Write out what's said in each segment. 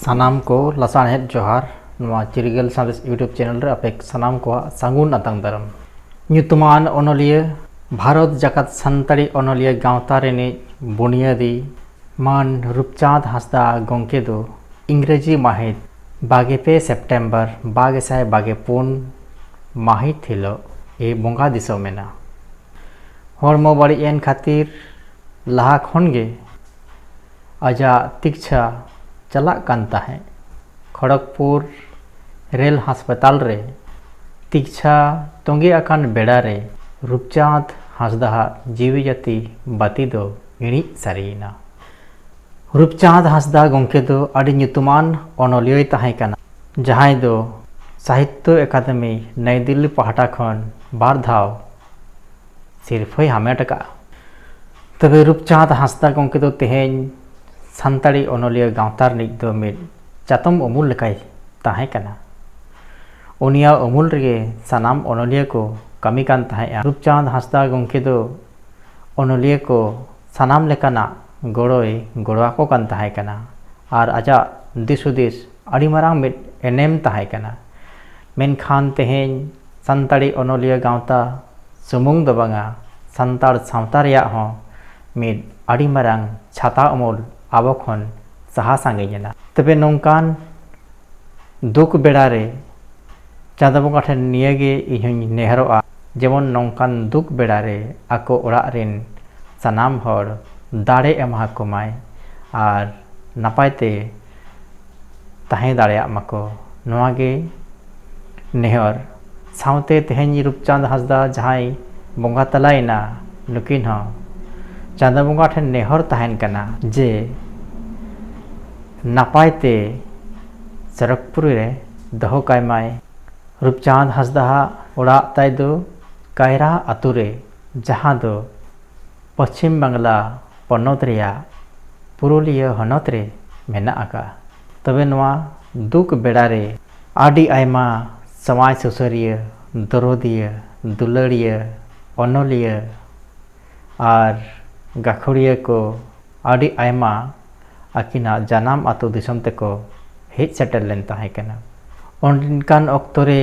सानाम को लसाणहेद जोहार नवा चिरगल सादेश यूट्यूब चैनल रे अपे सानाम को सांगुन अतंग दरम ᱧᱩᱛᱩᱢᱟᱱ ᱚᱱᱚᱞᱤᱭᱟᱹ ᱵᱷᱟᱨᱚᱛ ᱡᱟᱠᱟᱛ ᱥᱟᱱᱛᱟᱲᱤ ᱚᱱᱚᱞᱤᱭᱟᱹ ᱜᱟᱶᱛᱟ ᱨᱤᱱᱤᱡ ᱵᱩᱱᱤᱭᱟᱹᱫᱤ मान रूपचांद हांसदा गोंके दो इंग्रेजी माहित 22 सेप्टेम्बर 2024 माहित हिलो ए बोंगा दिसो मेना हरमो बड़ी एन खातिर लहा खनगे अजा तिक्षा चला कांता है खड़गपुर रेल अस्पताल रे तिक्षा तोंगे अकान बेड़ा रे रूपचांद हांसदा जीवी जाति बाती दो इणी सारीना रूपचांद हांसदा गोंके दो अड़ी ᱧᱩᱛᱩᱢᱟᱱ ऑनोलियोय ताहें कना जहां दो साहित्य अकादमी नई दिल्ली पहाटा खन बार धाव सिरफय हामेट का तबे रूपचांद हांसदा गोंके दो तेहें सानताड़ी ऑनोलियो गांवता रिनिज दो मिद चातम उमुल लेकाय ताहें कना उनिया उमुल रे सानाम ऑनोलियो को कमी कान ताहें रूपचांद हांसदा गोंके दो ऑनोलियो को सानाम लेकाना गोड़ोय गोड़वा को कान ताहें कना आर आजा दिसुदिस अड़ी मारांग मिद एनेम ताहें कना मेनखान तेहें सानताड़ी ऑनोलियो गांवता सुमुंग दो बांगा सानताड़ सावता रिया हो मिद अड़ी मारांग छाता उमुल आबो खन साहा सांगेना तबे नोंकान दुख बेड़ा रे चांदा बंगा ठेन नियगे इहन नेहरोआ जेमन नोंकान दुख बेड़ा रे आको ओड़ा रेन सानाम हर दाड़े एमा कुमाय आर नापायते ताहें दाड़ेया माको नोआगे नेहर सावते तेहें रूपचांद हांसदा जहां बंगा तलायना नुकिन हो चांदा बंगा ठेन नेहर ताहेन कना जे नापायते सरकपुर रे दहो कायमाय रूपचांद हांसदा ओड़ा ताय दो कायरा आतु रे जहां दो पश्चिम बांग्ला पनत रिया पुरुलिया हनत रे मेना आका तबे नवा दुख बेड़ा रे आडी आयमा समाज सुसरिया दरोदिया दुलड़िया ऑनोलिया आर गाखुड़िया को आडी आयमा आकिना जानाम आतु दिसम तेको हेज सेटल लेन ताहें कना उनकान ऑक्तो रे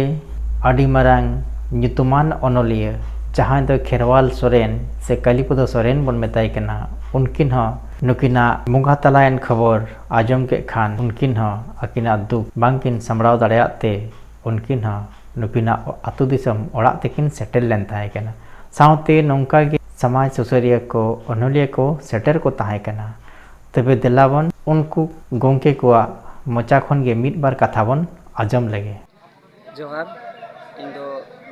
आडी मारांग ᱧᱩᱛᱩᱢᱟᱱ ऑनोलिया जहां दो खेरवाल सोरेन से कालीपद सोरेन बन मेताय कना उनकिन हो नुकिना मुंगा तलायन खबर आजम के खान उनकिन हो आकिना दुख बांकिन समराव दाड़ेयाते उनकिन हो नुकिना आतु दिसम ओड़ा तेकिन सेटल लेन ताहें कना सावते नोंका गे समाज सुसरिया को ऑनोलिया को सेटर को ताहें कना तबे देलाबन उनको गोंके कोआ मोचा खन गे मिद बार कथा बन आजम लगे जोहार इंदो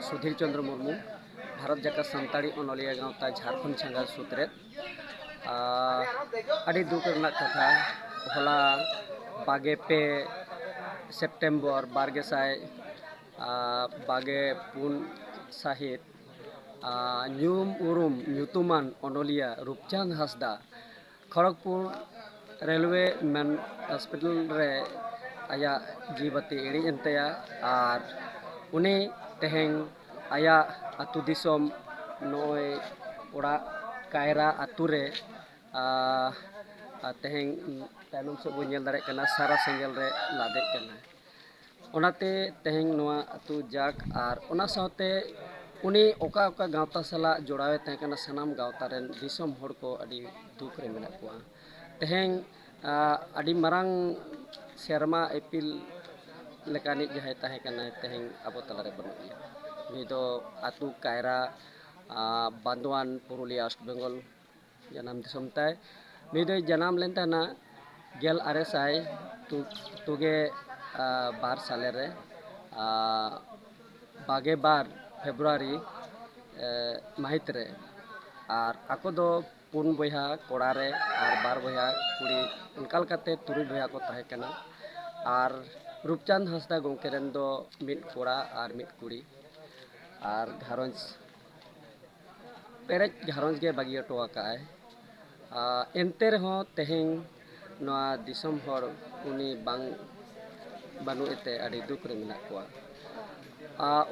सुधीर चंद्र मुर्मू भारत जाका सानताड़ी ऑनोलिया गांवता झारखंड छांगा सूत्रे अड़ी दुख रना कथा होला 22 सेप्टेम्बर 2024 साहित ᱧᱩᱢ उरुम ᱧᱩᱛᱩᱢᱟᱱ ऑनोलिया Rupchand Hansda Kharagpur railway main hospital रे आया जीवती इड़ी एंतया आर उनी तेहें आया आतु दिसम नोय ओड़ा कायरा आतु रे तेहें तायनम से बो नेल दाड़े कना सारा सेंगल रे लादे कना ओनाते तेहें नोआ आतु जाक आर ओना सावते उनी ओका ओका गांवता सला जोड़ावे तहे कना सनाम गांवता रेन दिसम हड़ को अड़ी दुख रे मेना कोआ तेहें अड़ी मारांग सेरमा एपिल लेकानी जहाय ताहे कना तेहें अबो तलारे बनुया निदो आतु कायरा बांदवान पुरुलिया वेस्ट बेंगल जन्म दिसम ताय निदो जन्म लेन तना गेल आरएसआई तुगे 12 साले रे 22 फेब्रुआरी माहित रे आर आको दो पुन बया कोड़ा रे आर 12 बया कुड़ी उनकाल काते तुरुई बया को ताहे कना आर रूपचांद हांसदा गोंके रेन दो मिद कोड़ा आर मिद कुड़ी आर घारंज पेरेज घारंज गे बागी टोआ काय एनते रहो तेहें नोआ दिसम हर उनी बांग बानु एते अड़ी दुख रे मेना कोआ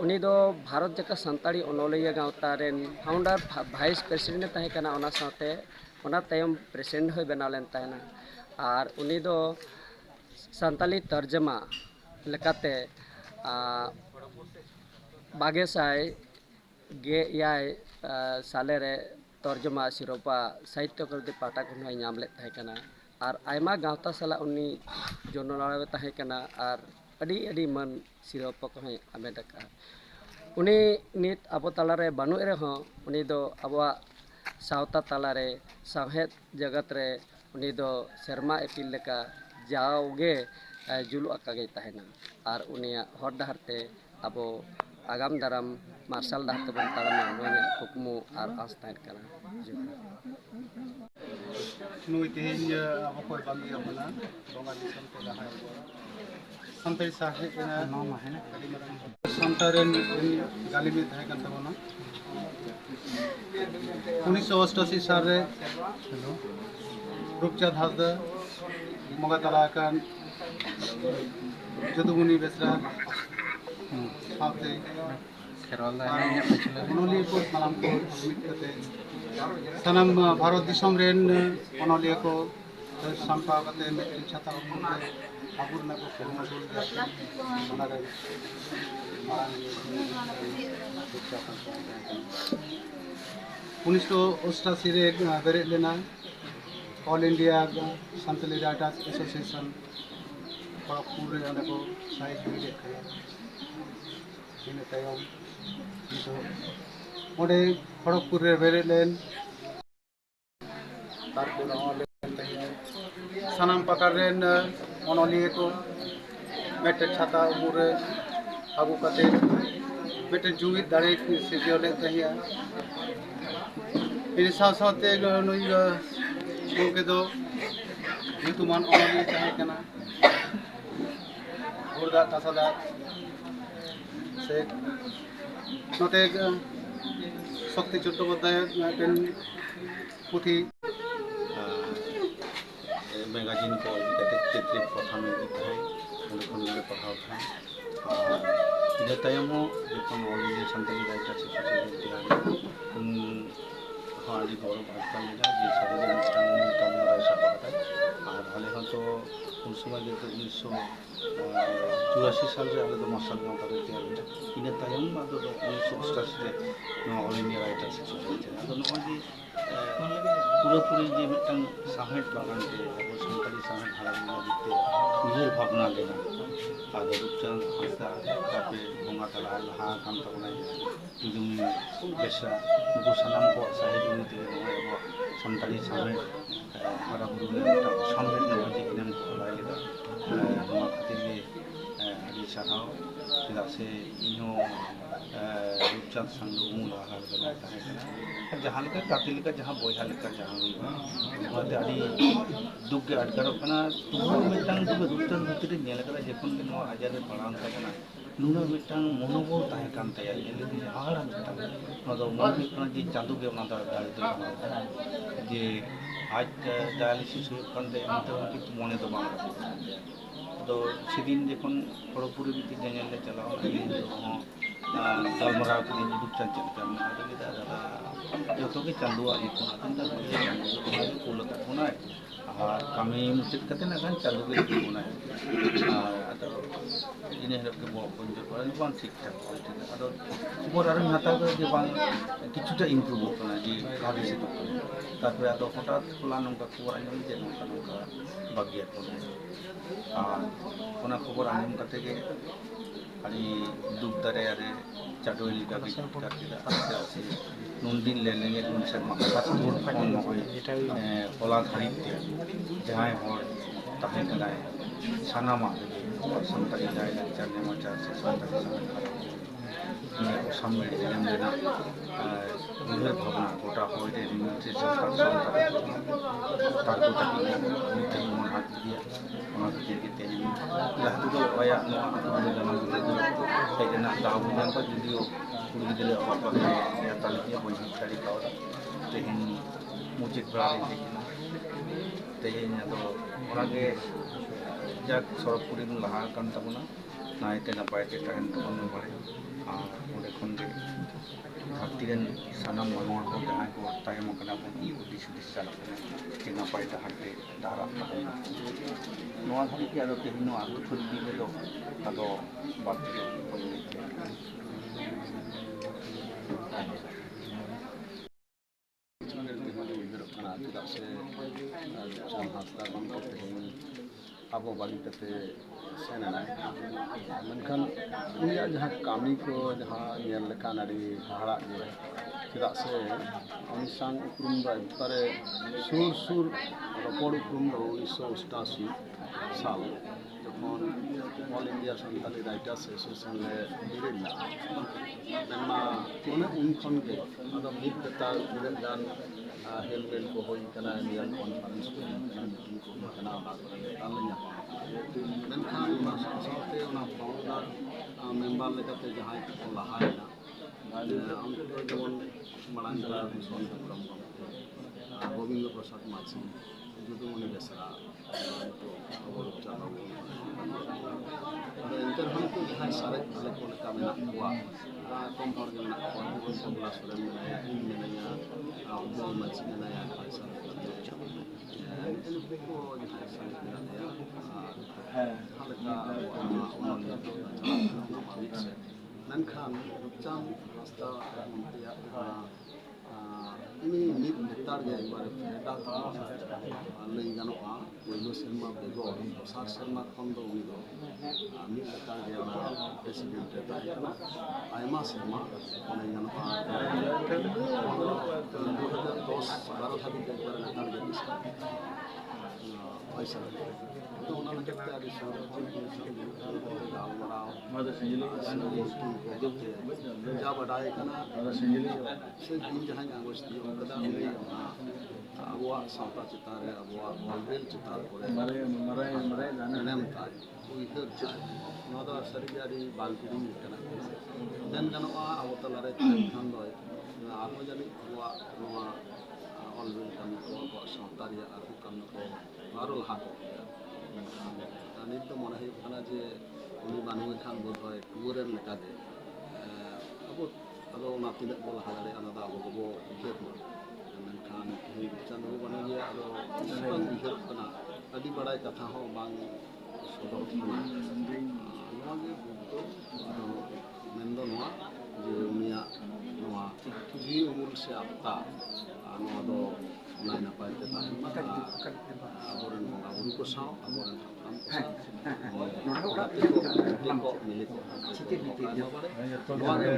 उनी दो भारत जाका सानताड़ी ऑनोलिया गांवता रेन फाउंडर वाइस प्रेसिडेंट ताहे कना ओना साथे ओना तायम प्रेसिडेंट होय बनाव लेन ताहेना आर उनी दो सान्ताली तर्जमा लेकाते बागेसाय गे याय साले रे तर्जमा सिरोपा साहित्य अकादमी पाटा खन हय नाम लेत थाहे कना और आयमा गावता सला उनी जननावे थाहे कना और अड़ी मन सिरोपा को हय आमेद का उनी नित अब तालारे बानु रहो उनी दो अब सावता तालारे साहेद जगत रे उनी दो शर्मा एपिल लेका जाओगे जुलु अकागे तहना और उनिया हर डहरते अब आगाम दाराम मार्शल डहरते बन ताड़मा नोया कुकमु और आस तहन कना नुई तेहिन अब कोई बागी अपना बंगा दिसम पे रहा संतरी साहे केना नाम है ना संतरेन गाली में थाहे kan tabona 1988 साल रे रूपचाँद हासदा मगा तलाकान जदुमुनि बेसरा साथे खेरवाला उनोलिया को मालाम को मिट कते सनम भारत दिसम रेन उनोलिया को संपा कते मिट छाता को आबुरना को कोरोना बोल दिया हमारे उन्नीस सौ 88 रे बेरे लेना all India Santali writers association Kharagpur रे अंदर को साइज भी देखा इन तायम तो ओडे खड़गपुर रे बेरे लेन तारपुर ऑल सनम पकार रेन ओनोलिए को मेटे छाता उमुर आगु कते मेटे जुवित दाड़े से जोले तहिया इन साथ नुई गोके दो युतुमान ओनोलिए चाहे कना गुरदा कासादा से नोते शक्ति चट्टोपाध्याय मेटेन पुथी मैगजीन को चित्र पठान उन्हें पढ़ाओ था इन तयम जो all India Santali writers association हाँ अभी गौरव भाजपा मिला जी सारे अनुष्ठान कम ऐसा पता है और हाले हाँ तो उन समय जो 1984 साल से आले तो मार्शल गाँव का तैयार हुआ इन तयम 1988 ऑल इंडिया राइटर्स एसोसिएशन अब नॉजी पूरी जे मिटन साहेब बागान के अब संतली साहेब हारा दिते उजर भावना लेना आदो रूपचंद हासदा तापे बंगा तला लहा काम तबनाय जुजुम बेसा नुको सनाम को साहेब उनीते अब संतली साहेब हारा बुरुले ता संवेद नवाजी किनम खोलाय लेदा नवा खातिर के आदि साहाव चेदा से इनो रूपचंद संग उमुल हाल बनाय ताहे कना जहाँ लेकर काती लेकर जहाँ बोझा लेकर जहाँ हुई होते आदि दुख के अटकरों कना तुम मिटांग तुम रूपचंद भीतर नेल करा जेपन के नवा हजार में पढ़ान था कना नुना मिटांग मनोबल ताहे कान तया ये लेकिन आहार मिटांग नदो मन मिटांग जी चांदू के ना दाल दो जे आज डायलिसिस हुई कंदे मतलब कि मने तो बांग तो सेदिन जखन खड़गपुर बीती नेल ले चलाओ गलमराव के रूपचंद चलकर दादा जो के चांदुआ कूलता होना और कमी मुचाद करते ना चालू के होना इन हिसाब के बन ठीक ठाक अब खबर और हत्या किचुटा इम्प्रूव होना जी भाभी से तारपर हठात खोला नौका खबर आजम जे नौका नौका बागिया और खबर आजम करते अड़ी दुख दारे चाटोली का आस्ते नुनदिन ले लेंगे उन शर्मा ओला धारित जहाँ तहे सानामा सानताली लायलाक्चर नेमाचार से सानताली सामने उन्हें भावना गोटा हो हाथ दिया लहतु दो आया दाबुजान का जुदियो कुड़ी गिदरे बापा या तालिया बही ताली पावदा तेहन मुचित बड़ा तेहन तो ओनागे जाक सरपुरी लहा कान तबना नायते नपायते तहन तबन बारे और ओंडे खन गे ᱫᱷᱟᱹᱨᱛᱤ ᱨᱮᱱ ᱥᱟᱱᱟᱢ ᱢᱟᱱᱣᱟ ᱠᱚ ᱡᱟᱦᱟᱸᱭ ᱠᱚ ᱛᱟᱭᱚᱢ ᱟᱠᱟᱱᱟ ᱵᱚᱱ ᱦᱩᱫᱤᱥ ᱪᱟᱞᱟᱜ ᱠᱟᱱᱟ ᱡᱮ ᱱᱟᱯᱟᱭ ᱰᱟᱦᱟᱨ ᱛᱮ ᱰᱟᱦᱟᱨᱟᱜ ᱛᱟᱵᱚᱱᱟ ᱱᱚᱣᱟ ᱫᱷᱟᱹᱨᱤᱡ ᱜᱮ ᱟᱫᱚ ᱛᱮᱦᱮᱧ ᱱᱚᱣᱟ ᱟᱹᱛᱷᱟᱹᱲᱤ ᱫᱤᱱ ᱨᱮᱫᱚ ᱟᱫᱚ ᱵᱟᱹᱲᱛᱤ ᱫᱚ ᱵᱟᱹᱧ ᱞᱟᱹᱭ ᱩᱭᱦᱟᱹᱨᱚᱜ ᱠᱟᱱᱟ ᱪᱮᱫᱟᱜ ᱥᱮ ᱪᱟᱸᱫᱽ ᱦᱟᱸᱥᱫᱟ ᱜᱚᱢᱠᱮ ᱛᱮᱦᱮᱧ ᱟᱵᱚ ᱵᱟᱹᱜᱤ ᱠᱟᱛᱮ ᱥᱮᱱ ᱮᱱᱟᱭ ᱢᱮᱱᱠᱷᱟन ᱩᱱᱤᱭᱟᱜ ᱡᱟᱦᱟᱸ ᱠᱟᱹᱢᱤ ᱠᱚ ᱡᱟᱦᱟᱸ ᱧᱮᱞ ᱞᱮᱠᱷᱟᱱ ᱟᱹᱰᱤ ᱦᱟᱦᱟᱲᱟᱜ ᱜᱮ ᱪᱮᱫᱟᱜ ᱥᱮ ᱩᱱᱤ ᱥᱟᱶ ᱩᱯᱨᱩᱢ ᱫᱚ ᱮᱠᱵᱟᱨᱮ ᱥᱩᱨ ᱨᱚᱯᱚᱲ ᱩᱯᱨᱩᱢ ᱫᱚ 1988 ᱥᱟᱞ যখন all India Santali writers association লে বেরিয়ে ᱞᱮᱱᱟ ᱢᱮᱱᱢᱟ ᱚᱱᱮ ᱩᱱ ᱠᱷᱚᱱ ᱜᱮ ᱟᱫᱚ ᱢᱤᱫ ᱞᱮᱛᱟᱲ ᱛᱤᱱᱟᱹᱜ ᱜᱟᱱ ᱦᱮᱞᱢᱮᱞ ᱠᱚ ᱦᱩᱭ ᱟᱠᱟᱱᱟ ᱤᱱᱰᱤᱭᱟᱱ ᱠᱚᱱᱯᱷᱟᱨᱮᱱᱥ ᱠᱚ ᱦᱩᱭ ᱟᱠᱟᱱᱟ ᱢᱤᱴᱤᱝ ᱠᱚ ᱦᱩᱭ ᱟᱠᱟᱱᱟ ᱚᱱᱟ ᱠᱚᱨᱮ ᱱᱮᱛᱟᱨ ᱞᱮ ᱧᱟᱯᱟᱢ ᱢᱮᱱᱠᱷᱟᱱ ᱚᱱᱟ ᱥᱟᱶᱛᱮ ᱚᱱᱟ ᱯᱟᱣᱩᱱᱰᱟᱨ ᱢᱮᱢᱵᱟᱨ ᱞᱮᱠᱟᱛᱮ ᱡᱟᱦᱟᱸᱭ ᱠᱚ ᱞᱟᱦᱟᱭᱮᱱᱟ ᱩᱱᱠᱩ ᱫᱚ ᱡᱮᱢᱚᱱ ᱢᱟᱲᱟᱝ ᱫᱚ ᱢᱤᱥᱚᱱ ᱦᱮᱢᱵᱨᱚᱢ ᱜᱚᱢᱠᱮ গোবিন্দ প্রসাদ মাঝি যদুমণি বেসরা অবরূপ চাঁদবাবু ᱟᱫᱚ ᱮᱱᱛᱮ ᱨᱮᱦᱚᱸ ᱱᱤᱛᱚᱜ ᱡᱟᱦᱟᱸᱭ ᱥᱟᱨᱮᱡ ᱟᱞᱮ ᱠᱚ ᱞᱮᱠᱟ ᱢᱮᱱᱟᱜ ᱠᱚᱣᱟ ᱠᱚᱢ ᱦᱚᱲ ᱜᱮ ᱢᱮᱱᱟᱜ ᱠᱚᱣᱟ ᱡᱮᱢᱚᱱ ᱥᱚᱵᱞᱟ ᱥᱚᱨᱮᱱ ᱢᱮᱱᱟᱭᱟ ᱤᱧ ᱢᱮᱱᱟᱭᱟ ᱩᱫᱽᱫᱚᱞ ᱢᱟᱹᱡᱷᱤ ᱢᱮᱱᱟᱭᱟ ᱯᱚᱭᱥᱟ ᱱᱩᱠᱩ ᱠᱚ ᱡᱟᱦᱟᱸᱭ ᱥᱟᱨᱮᱡ ᱢᱮᱱᱟᱜ ᱞᱮᱭᱟ ᱡᱟᱦᱟᱸ ᱞᱮᱠᱟ ᱚᱱᱚᱞᱤᱭᱟᱹ ᱜᱟᱶᱛᱟ ᱪᱟᱞᱟᱜ ᱠᱟᱱᱟ ᱚᱱᱟ ᱢᱟ ᱢᱤᱫ ᱥᱮᱫ ᱢᱮᱱᱠᱷᱟᱱ ᱨᱩᱯᱪᱟᱸᱫᱽ ᱦᱟᱸᱥᱫᱟ ᱢᱚᱱᱛᱨᱤᱭᱟᱜ ᱡᱟᱦᱟᱸ ᱩᱱᱤ ᱢᱤᱫ ᱞᱮᱛᱟᱲ ᱜᱮ ᱮᱠᱵᱟᱨᱮ ᱯᱷᱮᱰᱟᱛ ᱞᱟᱹᱭ ᱜᱟᱱᱚᱜᱼᱟ ᱯᱳᱭᱞᱳ ᱥᱮᱨᱢᱟ ᱵᱮᱜᱚᱨ ᱫᱚᱥᱟᱨ ᱥᱮᱨᱢᱟ ᱠᱷᱚᱱ ᱫᱚ ᱩᱱᱤ ᱫᱚ ᱢᱤᱫ ᱞᱮᱛᱟᱲ ᱜᱮ ᱚᱱᱟ ᱯᱨᱮᱥᱤᱰᱮᱱᱴ ᱨᱮ ᱛᱟᱦᱮᱸ ᱠᱟᱱᱟ ᱟᱭᱢᱟ ᱥᱮᱨᱢᱟ ᱞᱟᱹᱭ ᱜᱟᱱᱚᱜᱼᱟ 2010-12 ᱫᱷᱟᱹᱵᱤᱡ ᱮᱠᱵᱟᱨᱮ ᱞᱮᱛᱟᱲ ᱜᱮ ᱯᱚᱭᱥᱟ ᱛᱚ ᱚᱱᱟ ᱞᱟᱹᱜᱤᱫ ᱛᱮ ᱟᱹᱰᱤ ᱜᱟᱞᱢᱟᱨᱟᱣ ᱡᱟ ᱵᱟᱰᱟᱭ ᱠᱟᱱᱟ ᱥᱮ ᱤᱧ ᱡᱟᱦᱟᱸᱧ ᱟᱸᱜᱚᱪ ᱛᱤᱭᱳᱜ ᱠᱟᱫᱟ ᱩᱱᱤᱭᱟᱜ ᱚᱱᱟ ᱟᱵᱚᱣᱟᱜ ᱥᱟᱶᱛᱟ ᱪᱮᱛᱟᱱ ᱨᱮ ᱟᱵᱚᱣᱟᱜ ᱚᱞᱵᱮᱞ ᱪᱮᱛᱟᱱ ᱠᱚᱨᱮ ᱮᱱᱮᱢ ᱛᱟᱭ ᱩᱭᱦᱟᱹᱨ ᱛᱟᱭ ᱱᱚᱣᱟ ᱫᱚ ᱥᱟᱹᱨᱤᱜᱮ ᱟᱹᱰᱤ ᱵᱟᱝ ᱦᱤᱲᱤᱧ ᱞᱮᱠᱟᱱᱟᱜ ᱠᱟᱱᱟ ᱢᱮᱱ ᱜᱟᱱᱚᱜᱼᱟ ᱟᱵᱚ ᱛᱟᱞᱟᱨᱮ ᱛᱟᱦᱮᱱ ᱠᱷᱟᱱ ᱫᱚ ᱟᱨᱦᱚᱸ ᱡᱟᱹᱱᱤᱡ ᱟᱵᱚᱣᱟᱜ ᱱᱚᱣᱟ ᱚᱞᱵᱮᱞ ᱠᱟᱹᱢᱤ ᱠᱚ ᱟᱵᱚᱣᱟᱜ ᱥᱟᱶᱛᱟ ᱨᱮᱭᱟᱜ ᱟᱨᱦᱚᱸ ᱠᱟᱹᱢᱤ ᱠᱚ আরও লাহা ᱠᱚᱜᱼᱟ ᱢᱮᱱᱠᱷᱟন ᱱᱤᱛ ᱫᱚ ᱢᱚᱱᱮ ᱦᱩᱭᱩᱜ ᱠᱟᱱᱟ ᱡᱮ ᱩᱱᱤ ᱵᱟᱹᱱᱩᱭ ᱠᱷᱟᱱ ᱵᱳধᱦᱚᱭ ᱴᱩᱣᱟᱹᱨᱮᱱ ᱞᱮᱠᱟᱜᱮ ᱟᱵᱚ ᱟᱫᱚ ᱚᱱᱟ ᱛᱤᱱᱟᱹᱜ ᱵᱚ ᱞᱟᱦᱟ ᱫᱟᱲᱮᱭᱟᱜᱼᱟ ᱚᱱᱟ ᱫᱚ ᱟᱵᱚ ᱜᱮᱵᱚ ᱩᱭᱦᱟᱹᱨ ᱢᱟ ᱢᱮᱱᱠᱷᱟन ᱛᱮᱦᱮᱧ ᱪᱟᱸᱫᱳ ᱵᱟᱹᱱᱩᱭ ᱜᱮᱭᱟ ᱟᱫᱚ ᱵᱟᱝ ᱩᱭᱦᱟᱹᱨᱚᱜ ᱠᱟᱱᱟ ᱟᱹᱰᱤ ᱵᱟᱲᱟᱭ ᱠᱟᱛᱷᱟ ᱦᱚᱸ ᱵᱟᱝ ᱥᱚᱫᱚᱨᱚᱜ ᱠᱟᱱᱟ ᱱᱚᱣᱟᱜᱮ ᱫᱩᱠ ᱫᱚ ᱟᱫᱚ ᱢᱮᱱᱫᱚ ᱱᱚᱣᱟ ᱡᱮ ᱩᱱᱤᱭᱟᱜ ᱱᱚᱣᱟ ᱡᱤᱣᱤ ᱩᱢᱩᱞ ᱥᱮ ᱟত্মা ᱱᱚᱣᱟ ᱫᱚ ᱱᱟᱭ ᱱᱟᱯᱟᱭ ᱛᱮ ᱛᱟᱦᱮᱱ ᱢᱟ ᱟᱵᱚᱨᱮᱱ ᱵᱚᱸᱜᱟ ᱵᱩᱨᱩ ᱠᱚ ᱥᱟᱶ ᱟᱵᱚᱨᱮন ᱦᱟᱯᱲᱟᱢ ᱠᱚ ᱥᱟᱶ ᱜᱟᱛᱮ ᱠᱚ ᱢᱤᱞᱮ ᱠᱚ ᱱᱚᱣᱟ ᱜᱮ